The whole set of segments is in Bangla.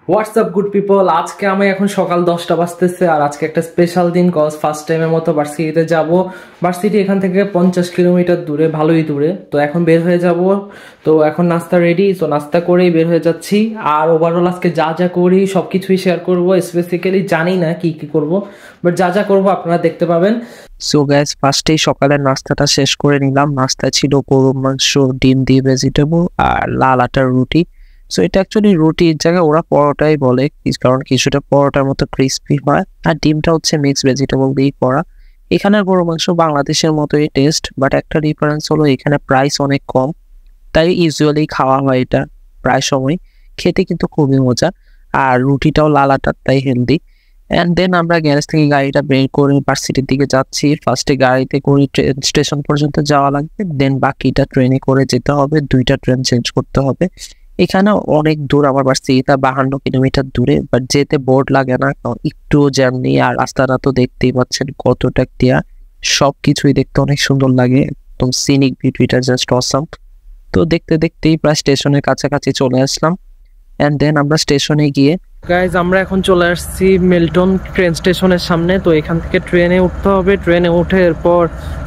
হোয়াটসঅ্যাপ গুড পিপল, আজকে আমি এখন সকাল 10টা বাজতেছে আর আজকে একটা স্পেশাল দিন। কজ ফার্স্ট টাইমের মতো ভার্সিটিতে যাব। ভার্সিটি এখান থেকে 50 কিলোমিটার দূরে, ভালোই দূরে। তো এখন বের হয়ে যাব। তো এখন নাস্তা রেডি, তো নাস্তা করেই বের হয়ে যাচ্ছি। আর ওভারঅল আজকে যা যা করি সব কিছুই শেয়ার করবো। স্পেসিক্যালি জানি না কি কি করব, বাট যা যা করবো আপনারা দেখতে পাবেন। সো গ্যাস, ফার্স্টেই সকালের নাস্তাটা শেষ করে নিলাম। নাস্তা ছিল গরুর মাংস, ডিম দিয়ে ভেজিটেবল আর লাল আটার রুটি। সো এটা অ্যাকচুয়ালি রুটির জায়গায় ওরা পরোটাই বলে, কারণ কিছুটা পরোটার মতো ক্রিস্পি হয়। আর ডিমটা হচ্ছে মিক্সড ভেজিটেবল দিয়েই করা। এখানের গরুর মাংস বাংলাদেশের মতোই টেস্ট, বাট একটা ডিফারেন্স হলো এখানে প্রাইস অনেক কম, তাই ইউজুয়ালি খাওয়া হয় এটা প্রায় সময়। খেতে কিন্তু খুবই মজা, আর রুটিটাও লাল আটার, তাই হেলদি। অ্যান্ড দেন আমরা গ্যারেজ থেকে গাড়িটা বের করে ভার্সিটির দিকে যাচ্ছি। ফার্স্টে গাড়িতে করে ট্রেন স্টেশন পর্যন্ত যাওয়া লাগবে, দেন বাকিটা ট্রেনে করে যেতে হবে। 2টা ট্রেন চেঞ্জ করতে হবে। এখানে অনেক দূর, আমার ভার্সিটিটা 52 কিলোমিটার দূরে, বাট যেতে বোর্ড লাগে না, কারণ একটু জার্নি। আর রাস্তাটা তো দেখতেই পাচ্ছেন কতটা ক্লিয়ার, সব কিছুই দেখতে অনেক সুন্দর লাগে, একদম সিনিক বিউটিটা জাস্ট অসাম। তো দেখতে দেখতেই প্রায় স্টেশনের কাছাকাছি চলে আসলাম। অ্যান্ড দেন আমরা স্টেশনে গিয়ে গাইজ, আমরা এখন চলে আসছি মিল্টন ট্রেন স্টেশনের সামনে। তো এখান থেকে ট্রেনে উঠতে হবে। ট্রেনে উঠে এরপর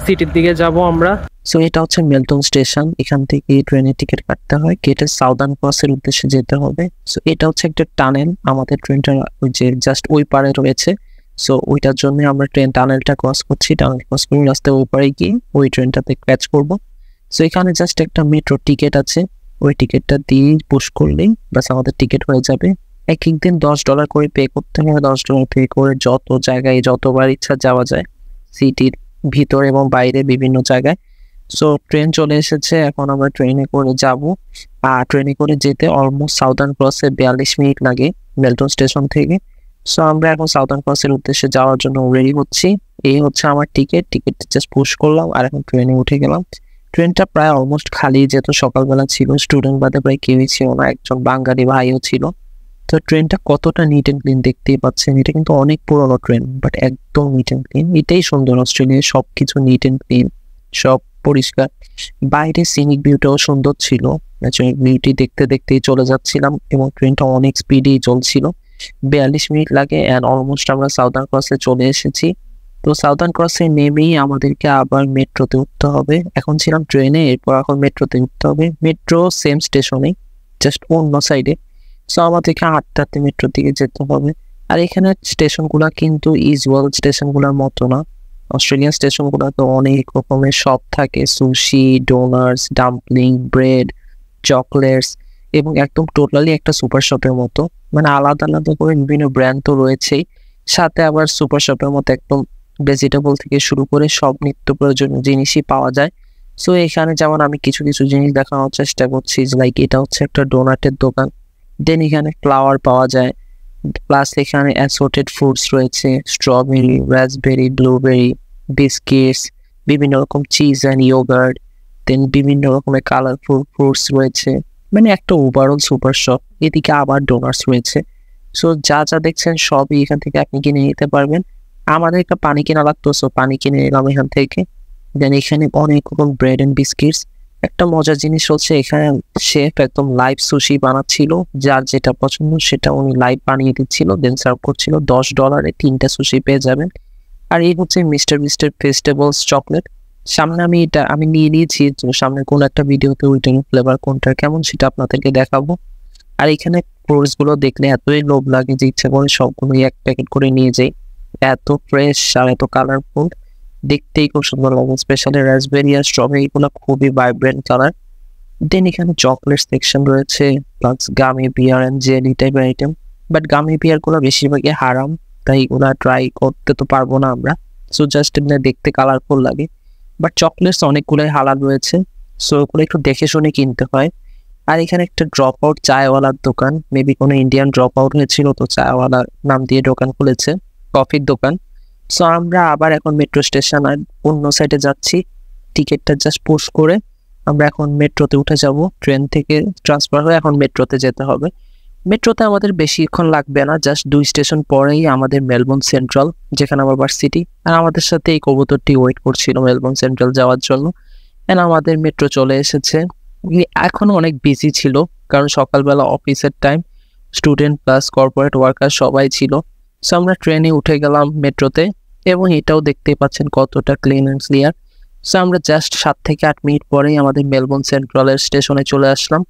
সিটির দিকে যাব আমরা। সো এটা হচ্ছে মিল্টন স্টেশন। এখান থেকে ট্রেনের টিকিট কাটতে হয়, কেটে সাউদার্ন ক্রসের উদ্দেশ্যে যেতে হবে। সো এটা হচ্ছে একটা টানেল, আমাদের ট্রেনটা যে জাস্ট ওই পারে রয়েছে। সো ওইটার জন্য আমরা টানেলটা ক্রস করছি। টানেল ক্রস করে রাস্তায় ওই পারে গিয়ে ওই ট্রেনটাতে ক্যাচ করব। সো এখানে জাস্ট একটা মেট্রো টিকিট আছে, ওই টিকিটটা দিয়ে পুশ করলেই বাস আমাদের টিকিট হয়ে যাবে। এক এক দিন $10 করে পে করতে হবে। $10 পে করে যত জায়গায় যতবার ইচ্ছা যাওয়া যায়, সিটির ভিতর এবং বাইরে বিভিন্ন জায়গায়। সো ট্রেন চলে এসেছে, এখন আমরা ট্রেনে করে যাব। আর ট্রেনে করে যেতে অলমোস্ট সাউদার্ন ক্রসে 42 মিনিট লাগে মেলটন স্টেশন থেকে। সো আমরা এখন সাউদার্ন ক্রসের উদ্দেশ্যে যাওয়ার জন্য রেডি হচ্ছি। এই হচ্ছে আমার টিকিট জাস্ট পুশ করলাম আর এখন ট্রেনে উঠে গেলাম। ট্রেনটা প্রায় অলমোস্ট খালি, যেহেতু সকালবেলা ছিল, স্টুডেন্ট বাদে প্রায় কেউই ছিল না, একজন বাঙালি ভাইও ছিল। তো ট্রেনটা কতটা নিট অ্যান্ড ক্লিন দেখতেই পাচ্ছেন। এটা কিন্তু অনেক পুরোনো ট্রেন, বাট একদম নিট অ্যান্ড ক্লিন। এটাই সুন্দর, অস্ট্রেলিয়ার সবকিছু নিট অ্যান্ড ক্লিন, সব পরিষ্কার। বাইরে সিনিক ভিউটাও সুন্দর ছিল। ন্যাচারাল বিউটি দেখতে দেখতেই চলে যাচ্ছিলাম এবং ট্রেনটা অনেক স্পিডেই চলছিল। 42 মিনিট লাগে অ্যান্ড অলমোস্ট আমরা সাউদার্ন ক্রসে চলে এসেছি। তো সাউদার্ন ক্রসে নেমেই আমাদেরকে আবার মেট্রোতে উঠতে হবে। এখন ছিলাম ট্রেনে, এরপর এখন মেট্রোতে উঠতে হবে। মেট্রো সেম স্টেশনে, জাস্ট অন্য সাইডে। সো আমাদেরকে হাঁটতে মেট্রোর দিকে যেতে হবে। আর এখানে স্টেশনগুলো কিন্তু ইউজুয়াল স্টেশনগুলোর মতো না। অস্ট্রেলিয়ান স্টেশনগুলো তো অনেক রকমের শপ থাকে, sushi, donors, dumpling, bread, chocolates, এবং একদম টোটালি একটা সুপার শপের মতো। মানে আলাদা আলাদা করে বিভিন্ন ব্র্যান্ড তো রয়েছেই, সাথে আবার সুপার শপের মতো একদম ভেজিটেবল থেকে শুরু করে সব নিত্য প্রয়োজনীয় জিনিসই পাওয়া যায়। সো এখানে যেমন আমি কিছু কিছু জিনিস দেখানোর চেষ্টা করছি, লাইক এটা হচ্ছে একটা ডোনাটের দোকান। দেন এখানে ফ্লাওয়ার পাওয়া যায়, প্লাস এখানে অ্যাসর্টেড ফ্রুটস রয়েছে, স্ট্রবেরি, রাসবেরি, ব্লুবেরি, বিস্কিটস, বিভিন্ন রকম চিজ অ্যান্ড ইয়োগার্ট, দেন বিভিন্ন রকমের কালারফুল ফ্রুটস রয়েছে। মানে একটা ওভারঅল সুপার শপ। এদিকে আবার ডোনার্স রয়েছে। সো যা যা দেখছেন সবই এখান থেকে আপনি কিনে নিতে পারবেন। আমাদের একটা পানি কেনা লাগতো, সো পানি কিনে নিলাম এখান থেকে। দেন এখানে অনেক রকম ব্রেড অ্যান্ড বিস্কিটস। একটা মজার জিনিস হচ্ছে এখানে শেফ একদম লাইভ সুশি বানাচ্ছিল, যার যেটা পছন্দ সেটা উনি লাইভ বানিয়ে দিচ্ছিল, দেন সার্ভ করছিল। $10 3টা সুশি পেয়ে যাবেন। আর এই হচ্ছে মিস্টার বিস্টের ফেস্টিভ্যালস চকলেট। সামনে আমি নিয়ে নিয়েছি, তো সামনে কোনো একটা ভিডিওতে ওইটার ফ্লেভার কোনটার কেমন সেটা আপনাদেরকে দেখাবো। আর এখানে ফ্রুটস গুলো দেখলে এতই লোভ লাগে যে ইচ্ছা করে সবগুলোই এক প্যাকেট করে নিয়ে যাই। এত ফ্রেশ আর এত কালারফুল, দেখতেই খুব সুন্দর লাগে। স্পেশালি রাসবেরি আর স্ট্রবেরি গুলো খুবই ভাইব্রেন্ট কালার। দেন এখানে চকলেট সেকশন রয়েছে, plus gummy bear and jelly টাইপের আইটেম। বাট গামি বিয়ার গুলো বেশিরভাগই হারাম, তাই ওগুলা ট্রাই করতে তো পারবো না আমরা। সো জাস্ট এমনি দেখতে কালারফুল লাগে। বাট চকলেটস অনেকগুলোই হালাল রয়েছে, সো ওগুলো একটু দেখে শুনে কিনতে হয়। আর এখানে একটা ড্রপ আউট চায়ওয়ালার দোকান, মেবি কোনো ইন্ডিয়ান ড্রপ আউট হয়েছিল, তো চায়ওয়ালার নাম দিয়ে দোকান খুলেছে, কফির দোকান। সো আমরা আবার এখন মেট্রো স্টেশন আর অন্য সাইডে যাচ্ছি। টিকিটটা জাস্ট পুশ করে আমরা এখন মেট্রোতে উঠে যাব। ট্রেন থেকে ট্রান্সফার হয়ে এখন মেট্রোতে যেতে হবে। মেট্রোতে আমাদের বেশিক্ষণ লাগবে না, জাস্ট 2 স্টেশন পরেই আমাদের মেলবোর্ন সেন্ট্রাল, যেখানে আমার ভার্সিটি। আর আমাদের সাথে এই কবুতরটি ওয়েট করছিল মেলবোর্ন সেন্ট্রাল যাওয়ার জন্য। এন্ড আমাদের মেট্রো চলে এসেছে। এখনো অনেক বিজি ছিল, কারণ সকালবেলা অফিসের time. Student plus corporate worker সবাই ছিল। সো আমরা ট্রেনে উঠে গেলাম মেট্রোতে, এবং এটাও দেখতেই পাচ্ছেন কতটা ক্লিন অ্যান্ড ক্লিয়ার। সো আমরা জাস্ট 7 থেকে 8 মিনিট পরেই আমাদের মেলবোর্ন সেন্ট্রালের স্টেশনে চলে আসলাম।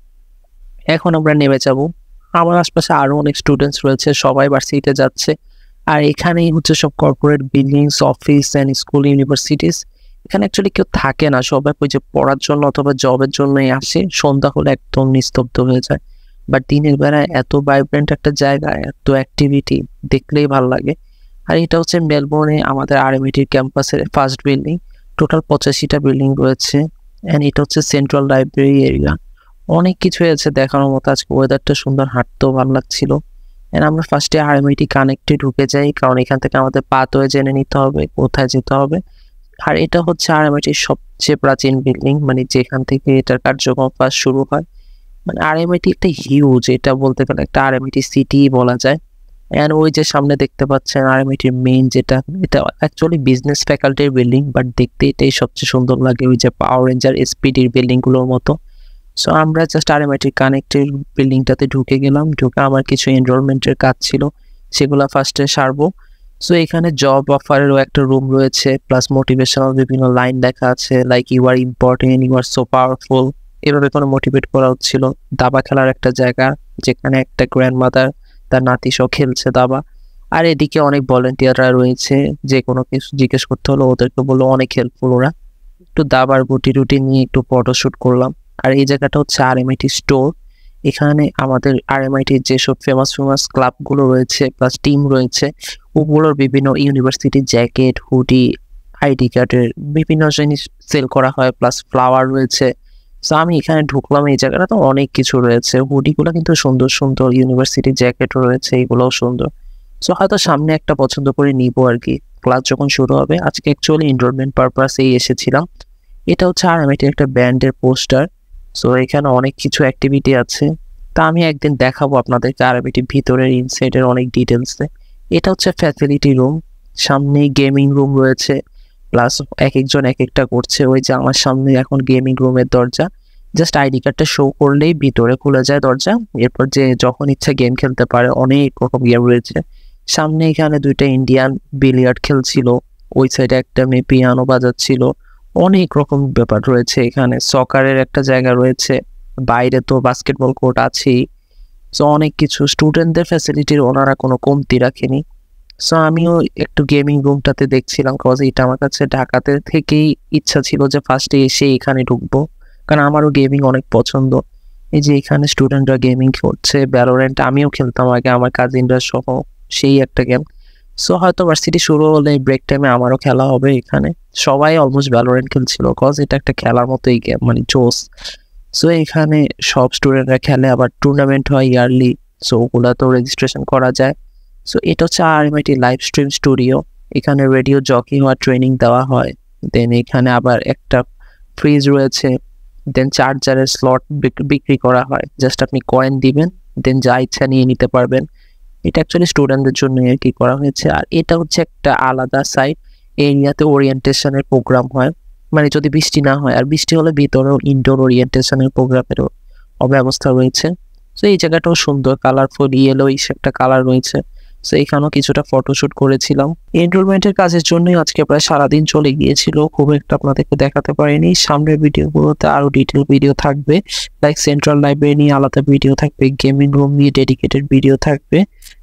এখন আমরা নেমে যাব। আমার আশপাশে আরও অনেক স্টুডেন্টস রয়েছে, সবাই ভার্সিটিতে যাচ্ছে। আর এখানেই হচ্ছে সব corporate buildings, office and school, universities. এখানে অ্যাকচুয়ালি কেউ থাকে না, সবাই ওই যে পড়ার জন্য অথবা জবের জন্যই আসে। সন্ধ্যা হলে একদম নিস্তব্ধ হয়ে যায়, বাট দিনের বেলায় এত ভাইব্রেন্ট একটা জায়গা, এত অ্যাক্টিভিটি, দেখলেই ভালো লাগে। আর এটা হচ্ছে মেলবোর্নে আমাদের RMIT ক্যাম্পাসের ফার্স্ট বিল্ডিং। টোটাল 85টা বিল্ডিং রয়েছে, অ্যান্ড এটা হচ্ছে সেন্ট্রাল লাইব্রেরি এরিয়া। অনেক কিছু আছে দেখানোর মতো। আজকে ওয়েদারটা সুন্দর, হাঁটতেও ভালো লাগছিল। অ্যান্ড আমরা ফার্স্টে RMIT কানেক্টে ঢুকে যাই, কারণ এখান থেকে আমাদের পাথওয়ে জেনে নিতে হবে কোথায় যেতে হবে। আর এটা হচ্ছে RMITর সবচেয়ে প্রাচীন বিল্ডিং, মানে যেখান থেকে এটার কার্যক্রম ফার্স্ট শুরু হয়। মানে RMIT একটা হিউজ, এটা বলতে গেলে একটা RMIT সিটি বলা যায়। অ্যান্ড ওই যে সামনে দেখতে পাচ্ছেন RMITর মেইন, যেটা এটা অ্যাকচুয়ালি বিজনেস ফ্যাকাল্টির বিল্ডিং, বাট দেখতে এটাই সবচেয়ে সুন্দর লাগে, ওই যে পাওয়ার রেঞ্জার SPDর বিল্ডিংগুলোর মতো। সো আমরা জাস্ট RMIT কানেক্টের বিল্ডিংটাতে ঢুকে গেলাম। ঢুকে আমার কিছু এনরোলমেন্টের কাজ ছিল, সেগুলো ফার্স্টে সারবো। সো এখানে জব অফারেরও একটা রুম রয়েছে, প্লাস মোটিভেশনাল বিভিন্ন লাইন লেখা আছে, like you are important, you are so powerful, এভাবে কোনো মোটিভেট করা হচ্ছিল। দাবা খেলার একটা জায়গা, যেখানে একটা গ্র্যান্ডমাদার তার নাতি সহ খেলছে দাবা। আর এদিকে অনেক ভলেন্টিয়াররা রয়েছে, যে কোনো কিছু জিজ্ঞেস করতে হলো ওদেরকে বললো, অনেক হেল্পফুল ওরা। একটু দাবার গুটি টুটি নিয়ে একটু ফটোশ্যুট করলাম। আর এই জায়গাটা হচ্ছে RMIT স্টোর। এখানে আমাদের RMITর যেসব ফেমাস ক্লাবগুলো রয়েছে প্লাস টিম রয়েছে, ওগুলোর বিভিন্ন ইউনিভার্সিটির জ্যাকেট, হুডি, ID কার্ডের বিভিন্ন জিনিস সেল করা হয়, প্লাস ফ্লাওয়ার রয়েছে। সো আমি এখানে ঢুকলাম, এই জায়গাটা তো অনেক কিছু রয়েছে। হুডিগুলো কিন্তু সুন্দর সুন্দর, ইউনিভার্সিটির জ্যাকেটও রয়েছে, এগুলোও সুন্দর। সো হয়তো সামনে একটা পছন্দ করে নিবো আর কি, ক্লাস যখন শুরু হবে। আজকে অ্যাকচুয়ালি এনরোলমেন্ট পারপাসেই এসেছিলাম। এটা হচ্ছে RMITর একটা ব্যান্ডের পোস্টার। সো এখানে অনেক কিছু অ্যাক্টিভিটি আছে, তা আমি একদিন দেখাবো আপনাদেরকে RMITর ভিতরের ইনসাইডের অনেক ডিটেলসে। এটা হচ্ছে ফ্যাসিলিটি রুম, সামনেই গেমিং রুম রয়েছে, প্লাস এক একজন এক একটা করছে। ওই যে আমার সামনে এখন গেমিং রুমের দরজা, জাস্ট ID কার্ডটা শো করলেই ভিতরে খুলে যায় দরজা। এরপর যে যখন ইচ্ছা গেম খেলতে পারে, অনেক রকম গেম রয়েছে। সামনে এখানে 2টা ইন্ডিয়ান বিলিয়ার্ড খেলছিল, ওই সাইডে একটা মেয়ে পিয়ানো বাজাচ্ছিল। অনেক রকম ব্যাপার রয়েছে এখানে। সকারের একটা জায়গা রয়েছে, বাইরে তো বাস্কেটবল কোর্ট আছেই। সো অনেক কিছু, স্টুডেন্টদের ফ্যাসিলিটির ওনারা কোনো কমতি রাখেনি। সো আমিও একটু গেমিং রুমটাতে দেখছিলাম, কজ এটা আমার কাছে ঢাকাতে থেকেই ইচ্ছা ছিল যে ফার্স্টে এসে এখানে ঢুকবো, কারণ আমারও গেমিং অনেক পছন্দ। এই যে এখানে স্টুডেন্টরা গেমিং করছে, ভ্যালোরেন্ট আমিও খেলতাম আগে, আমার কাজিনরা সহ, সেই একটা গেম। সো হয়তো ভার্সিটি শুরু হলে ব্রেক টাইমে আমারও খেলা হবে এখানে। সবাই অলমোস্ট ভ্যালোরেন্ট খেলছিল, কজ এটা একটা খেলার মতোই গেম, মানে জোস। সো এখানে সব স্টুডেন্টরা খেলে, আবার টুর্নামেন্ট হয় ইয়ারলি, সো ওগুলাতেও রেজিস্ট্রেশন করা যায়। সো এটা হচ্ছে RMIT লাইভ স্ট্রিম স্টুডিও। এখানে রেডিও জকি হওয়ার ট্রেনিং দেওয়া হয়। দেন এখানে আবার একটা ফ্রিজ রয়েছে, দেন চার্জারের স্লট বিক্রি করা হয়। জাস্ট আপনি কয়েন দিবেন, দেন যা ইচ্ছা নিয়ে নিতে পারবেন। এটা অ্যাকচুয়ালি স্টুডেন্টদের জন্য আর কি করা হয়েছে। আর এটা হচ্ছে একটা আলাদা সাইট, এরিয়াতে ওরিয়েন্টেশনের প্রোগ্রাম হয়, মানে যদি বৃষ্টি না হয়, আর বৃষ্টি হলে ভিতরেও ইনডোর ওরিয়েন্টেশনের প্রোগ্রামেরও ব্যবস্থা রয়েছে। সো এই জায়গাটাও সুন্দর, কালারফুল ইয়েলোইশ একটা কালার রয়েছে। সো এখানেও কিছুটা ফটোশ্যুট করেছিলাম। এনরোলমেন্টের কাজের জন্যই আজকে প্রায় সারাদিন চলে গিয়েছিল, খুব একটা আপনাদেরকে দেখাতে পারিনি। সামনের ভিডিওগুলোতে আরও ডিটেল ভিডিও থাকবে, লাইক সেন্ট্রাল লাইব্রেরি নিয়ে আলাদা ভিডিও থাকবে, গেমিং রুম নিয়ে ডেডিকেটেড ভিডিও থাকবে।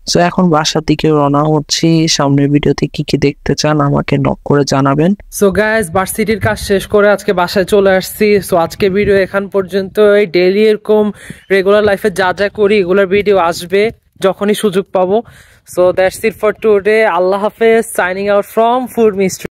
সো এখন বাসার দিকে রওনা হচ্ছি। সামনের ভিডিওতে কি কি দেখতে চান আমাকে নক করে জানাবেন। সো গাইস, ভার্সিটির কাজ শেষ করে আজকে বাসায় চলে আসছি। সো আজকে ভিডিও এখান পর্যন্ত। এই ডেইলি এরকম রেগুলার লাইফে যা যা করি এগুলোর ভিডিও আসবে যখনই সুযোগ পাবো। So that's it for today. আল্লাহ হাফেজ। Signing out from Food mystery.